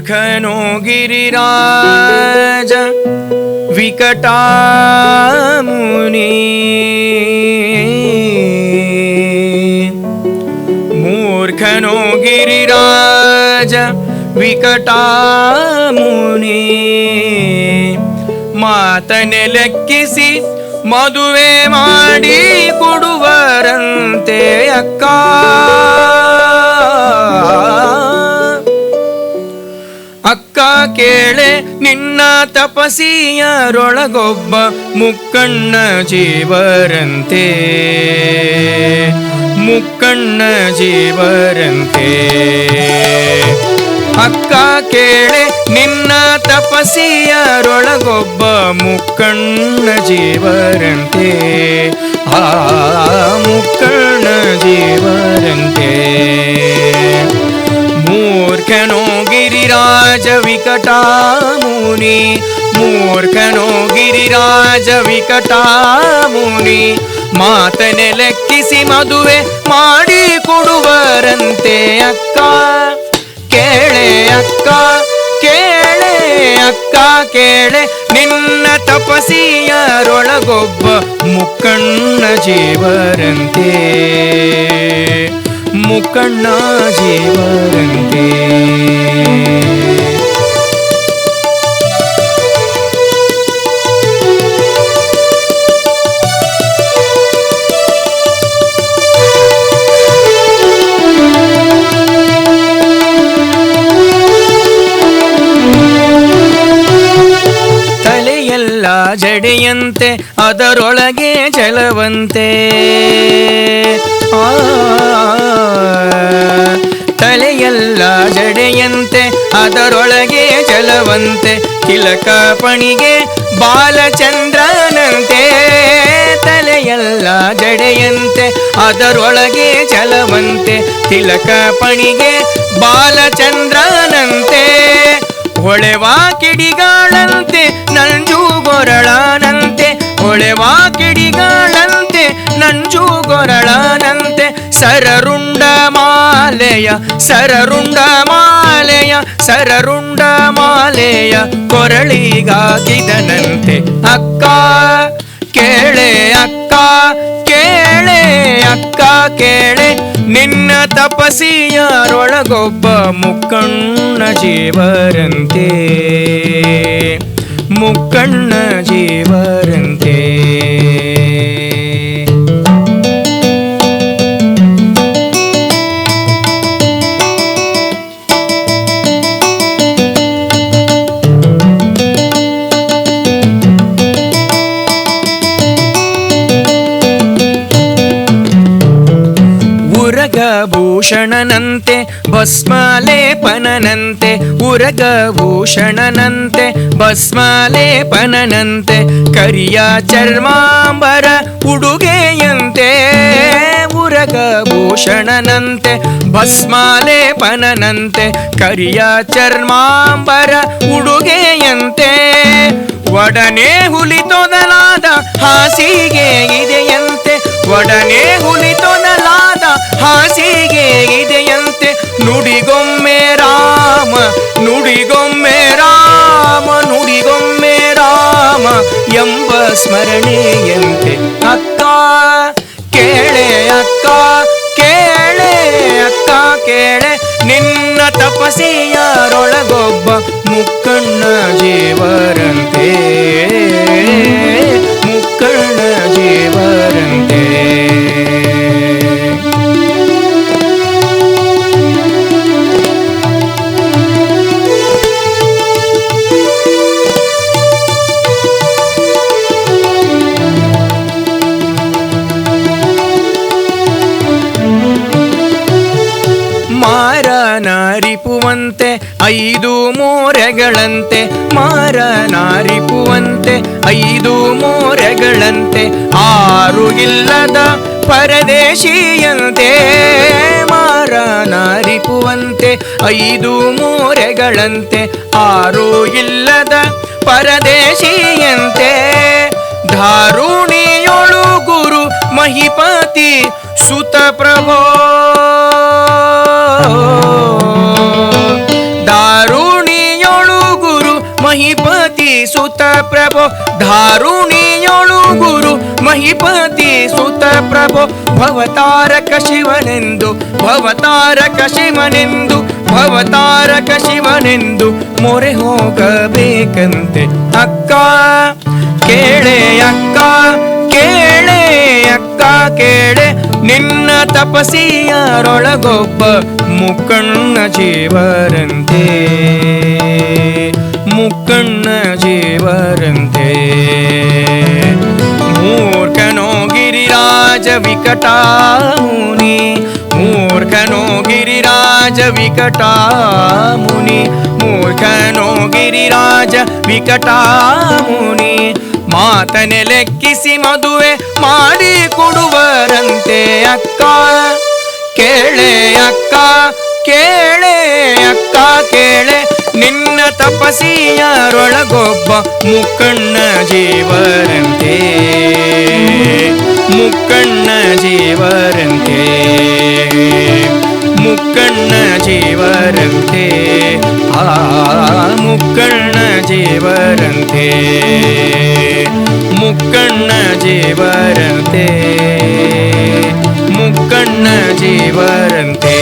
ಮೂರ್ಖನೋ ಗಿರಿರಾಜ ವಿಕಟಾಮುನಿ ಮೂರ್ಖನೋ ಗಿರಿರಾಜ ವಿಕಟಾಮುನಿ ಮಾತನೆ ಲೆಕ್ಕಿಸಿ ಮದುವೆ ಮಾಡಿ ಕೊಡುವರಂತೆ ಅಕ್ಕ ಅಕ್ಕ ಕೇಳೆ ನಿನ್ನ ತಪಸಿಯರೊಳಗೊಬ್ಬ ಮುಕ್ಕಣ್ಣ ಜೀವರಂತೆ ಮುಕ್ಕಣ್ಣ ಜೀವರಂತೆ ಅಕ್ಕ ಕೇಳೆ ನಿನ್ನ ತಪಸಿಯರೊಳಗೊಬ್ಬ ಮುಕ್ಕಣ್ಣ ಜೀವರಂತೆ ಆ ಮುಕ್ಕಣ್ಣ ಜೀವರಂತೆ ಮೂರ್ಖನೋ ಗಿರಿರಾಜ ವಿಕಟಾಮುನಿ ಮೂರ್ಖನೋ ಗಿರಿರಾಜ ವಿಕಟಾಮುನಿ ಮಾತನೆ ಲೆಕ್ಕಿಸಿ ಮದುವೆ ಮಾಡಿ ಕೊಡುವರಂತೆ ಅಕ್ಕ ಕೇಳೆ ಅಕ್ಕ ಕೇಳೆ ಅಕ್ಕ ಕೇಳೆ ನಿನ್ನ ತಪಸಿಯರೊಳಗೊಬ್ಬ ಮುಕ್ಕಣ್ಣ ಜೀವರಂತೆ ಮುಕ್ಕಣ್ಣ ಜೀವರಂತೆ ತಲೆಯೆಲ್ಲ ಜಡೆಯಂತೆ ಅದರೊಳಗೆ ಜಲವಂತೆ ತಲೆಯೆಲ್ಲ ಜಡೆಯಂತೆ ಅದರೊಳಗೆ ಜಲವಂತೆ ತಿಲಕ ಪಣಿಗೆ ಬಾಲಚಂದ್ರನಂತೆ ತಲೆಯೆಲ್ಲ ಜಡೆಯಂತೆ ಅದರೊಳಗೆ ಜಲವಂತೆ ತಿಲಕ ಪಣಿಗೆ ಬಾಲಚಂದ್ರನಂತೆ ಹೊಳೆವಾ ಕಿಡಿಗಾಳಂತೆ ನಂಜುಗೊರಳನಂತೆ ಹೊಳೆವಾ ಕಿಡಿಗಾಳಂತೆ ನಂಜುಗೊರಳನಂತೆ ಸರರುಂಡ ಮಾಲೆಯ ಸರರುಂಡ ಮಾಲೆಯ ಸರರುಂಡ ಮಾಲೆಯ ಕೊರಳಿಗಾಕಿದನಂತೆ ಅಕ್ಕ ಕೇಳೆ ಅಕ್ಕ ಕೇಳೆ ಅಕ್ಕ ಕೇಳೆ ನಿನ್ನ ತಪಸಿಯರೊಳಗೊಬ್ಬ ಮುಕ್ಕಣ್ಣ ಜೀವರಂತೆ ಮುಕ್ಕಣ್ಣ ಜೀವರಂತೆ ಉರಗಭೂಷಣನಂತೆ ಭಸ್ಮಲೇಪನಂತೆ ಉರಗಭೂಷಣನಂತೆ ಭಸ್ಮಲೇಪನಂತೆ ಕರಿಯ ಚರ್ಮಾಂಬರ ಉಡುಗೆಯಂತೆ ಉರಗಭೂಷಣನಂತೆ ಭಸ್ಮಲೇಪನಂತೆ ಕರಿಯ ಚರ್ಮಾಂಬರ ಉಡುಗೆಯಂತೆ ಒಡನೆ ಹುಲಿತೊದಲಾದ ಹಾಸಿಗೆ ಇದೆಯಂತೆ ಒಡನೆ ಹುಲಿತೊದಲಾದ ಹಾಸಿಗೆ ಇದೆಯಂತೆ ನುಡಿಗೊಮ್ಮೆ ರಾಮ ನುಡಿಗೊಮ್ಮೆ ರಾಮ ನುಡಿಗೊಮ್ಮೆ ರಾಮ ಎಂಬ ಸ್ಮರಣೆಯಂತೆ ಅಕ್ಕ ಕೇಳೆ ಅಕ್ಕ ಕೇಳೆ ಅಕ್ಕ ಕೇಳೆ ನಿನ್ನ ತಪಸಿಯರೊಳಗೊಬ್ಬ ಮುಕ್ಕಣ್ಣ ಜೀವರಂತೆ ಮುಕ್ಕಣ್ಣ ಜೀವರಂತೆ ಮಾರನಾರಿಪುವಂತೆ ಐದು ಮೋರೆಗಳಂತೆ ಮಾರನಾರಿಪುವಂತೆ ಐದು ಮೋರೆಗಳಂತೆ ಆರು ಇಲ್ಲದ ಪರದೇಶಿಯಂತೆ ಮಾರನಾರಿಪುವಂತೆ ಐದು ಮೋರೆಗಳಂತೆ ಆರು ಇಲ್ಲದ ಪರದೇಶಿಯಂತೆ ಧಾರುಣಿಯೊಳು ಗುರು ಮಹಿಪತಿ ಸುತ ಪ್ರಭೋ ದಾರುಣಿ ಸುತ ಪ್ರಭೋ ಧಾರುಣಿಯೊಳು ಗುರು ಮಹಿಪತಿ ಸುತ ಪ್ರಭೋ ಭವತಾರಕ ಶಿವನೆಂದು ಭವತಾರಕ ಶಿವನೆಂದು ಭವತಾರಕ ಶಿವನೆಂದು ಮೊರೆ ಹೋಗಬೇಕಂತೆ ಅಕ್ಕ ಕೇಳೆ ಅಕ್ಕ ಕೇಳೆ ಅಕ್ಕ ಕೇಳೆ ನಿನ್ನ ತಪಸಿಯರೊಳಗೊಬ್ಬ ಮುಕ್ಕಣ್ಣ ಜೀವರಂತೆ ಮುಕ್ಕಣ್ಣ ಜೀವರಂತೆ ಮೂರ್ಖನೋ ಗಿರಿರಾಜ ವಿಕಟಾಮುನಿ ಮೂರ್ಖನೋ ಗಿರಿರಾಜ ವಿಕಟಾಮುನಿ ಮೂರ್ಖನೋ ಗಿರಿರಾಜ ವಿಕಟಾಮುನಿ ಮಾತನೆ ಲೆಕ್ಕಿಸಿ ಮದುವೆ ಮಾಡಿ ಕೊಡುವರಂತೆ ಅಕ್ಕ ಕೇಳೆ ಅಕ್ಕ ಕೇಳೆ ಅಕ್ಕ ಕೇಳೆ ನಿನ್ನ ತಪಸಿಯರೊಳಗೊಬ್ಬ ಮುಕ್ಕಣ್ಣ ಜೀವರಂತೆ ಮುಕ್ಕಣ್ಣ ಜೀವರಂತೆ ಮುಕ್ಕಣ್ಣ ಜೀವರಂತೆ ಆ ಮುಕ್ಕಣ್ಣ ಜೀವರಂತೆ ಮುಕ್ಕಣ್ಣ ಜೀವರಂತೆ ಮುಕ್ಕಣ್ಣ ಜೀವರಂತೆ